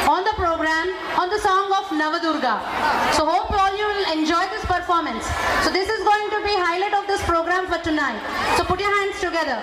on the program on the song of Navadurga. So hope all you will enjoy this performance. So this is going to be highlight of this program for tonight. So put your hands together.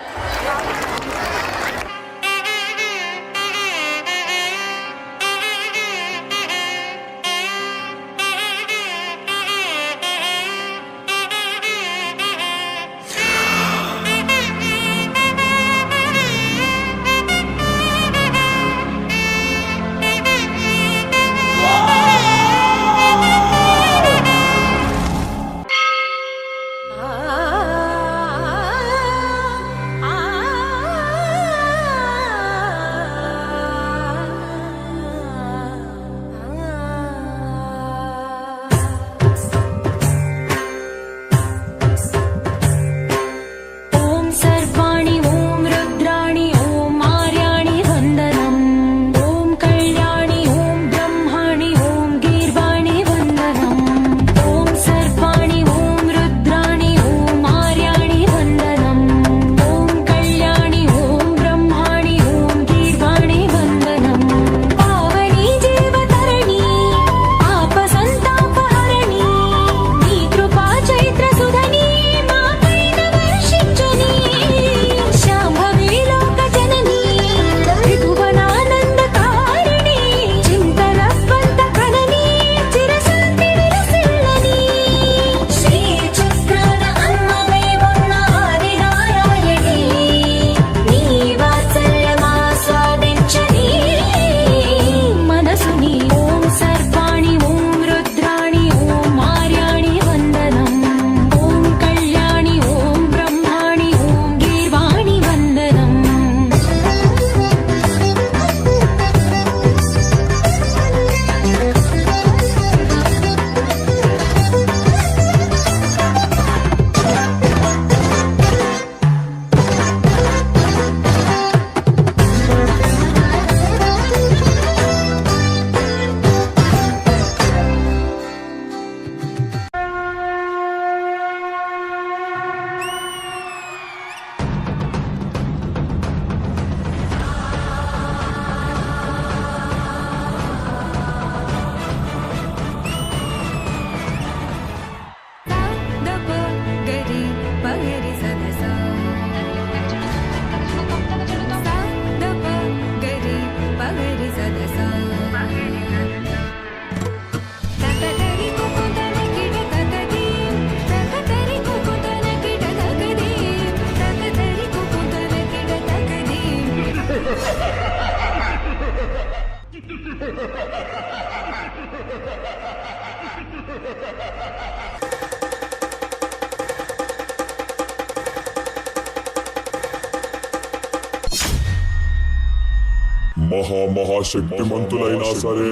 మహాశక్తిమంతులైనా సరే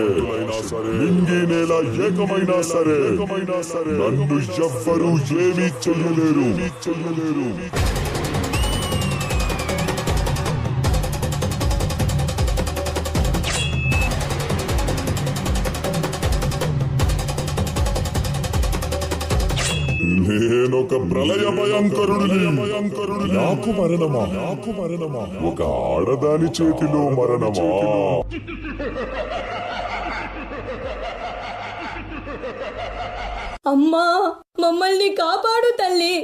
నింగి నేల ఏకమైనా సరే నన్ను ఎవ్వరూ ఏమీ చెయ్యలేరు. నేనొక ప్రళయ భయంకరుడిని. నాకు మరణమా? ఒక ఆడదాని చేతిలో మరణమా? అమ్మా, మమ్మల్ని కాపాడు తల్లి.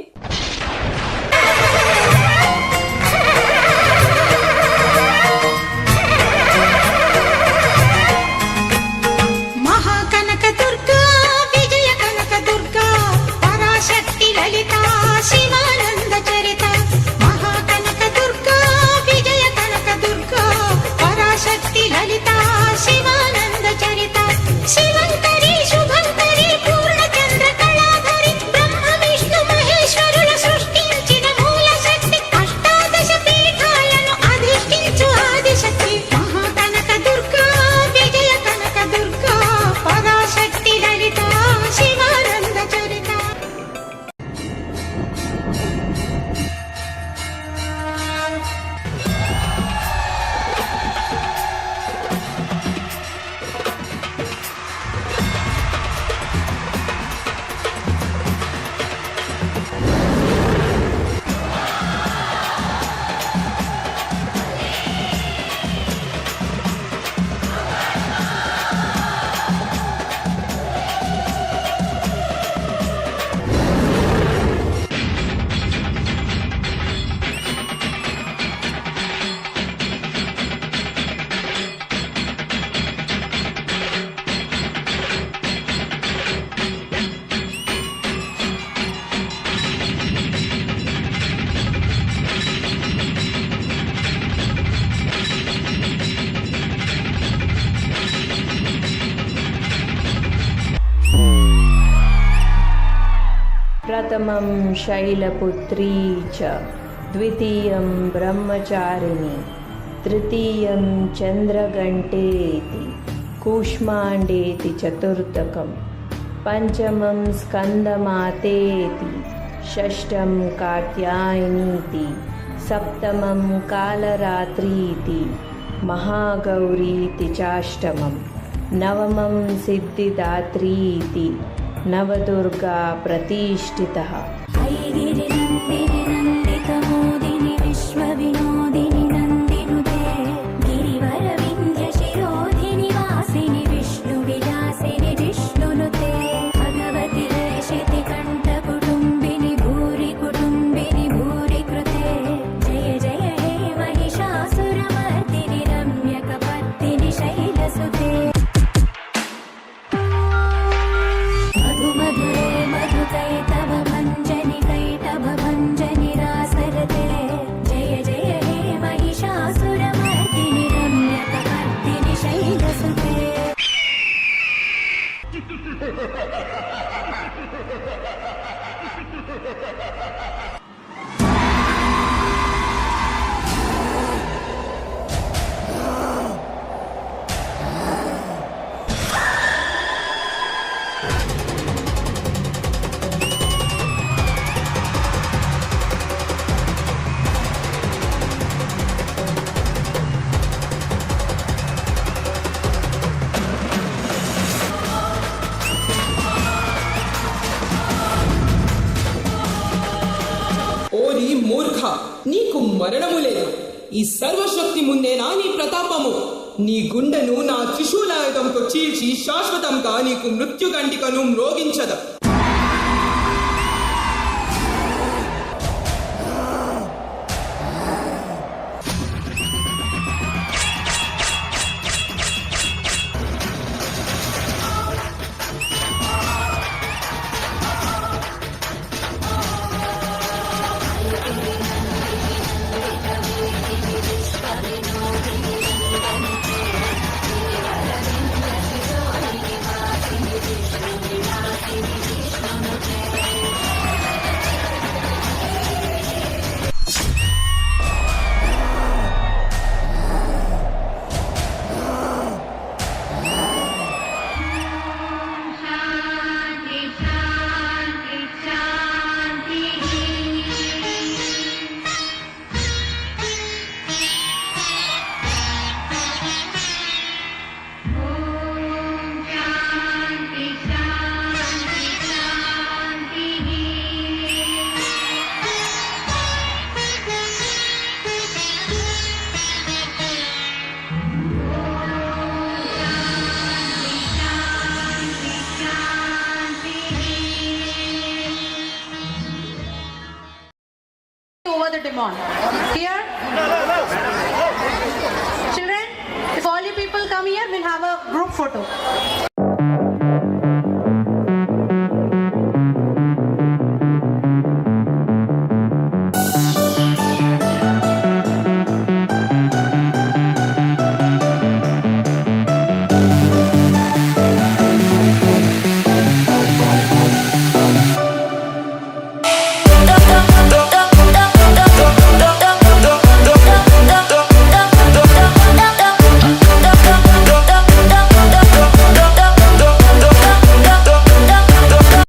పూర్ణ చంద్ర కళాధరి బ్రహ్మ విష్ణు మహేశ్వరుల సృష్టించిన మూల శక్తి प्रथमं शैलपुत्री च द्वितीयं ब्रह्मचारिणी तृतीयं चन्द्रघण्टेति कूष्माण्डेति चतुर्थकं पञ्चमं स्कन्दमातेति षष्ठं कात्यायनीति सप्तमं कालरात्रीति महागौरीति चाष्टमं नवमं सिद्धिदात्रीति नवदुर्गा प्रतिष्ठितः। ऐगिरिनन्दिनि नन्दितमोदिनि विश्वविनोदिनि नन्दिनुते गिरिवरविन्ध्यशिरोधिनि वासिनि विष्णुविलासिनि जिष्णुनुते भगवति हर्षिति कण्ठकुटुम्बिनि भूरि कुटुम्बिनि भूरि कृते जय जय हे महिषासुरमर्दिनि रम्यकपर्दिनि शैलसुते मधुमधुरे मधुकैटभ भञ्जनि कैटभ भञ्जनि रासरते जय जय हे महिषासुरमर्दिनि रम्यकपर्दिनि शैलसुते ఓరి మూర్ఖ, నీకు మరణము లేదు. ఈ సర్వశక్తి ముందేనా నీ ప్రతాపము? నీ గుండెను నా త్రిశూలాయుధంతో చీల్చి శాశ్వతంగా నీకు మృత్యుగంటికను మ్రోగించద. Over the demon. Here, children, if all you people come here, we'll have a group photo.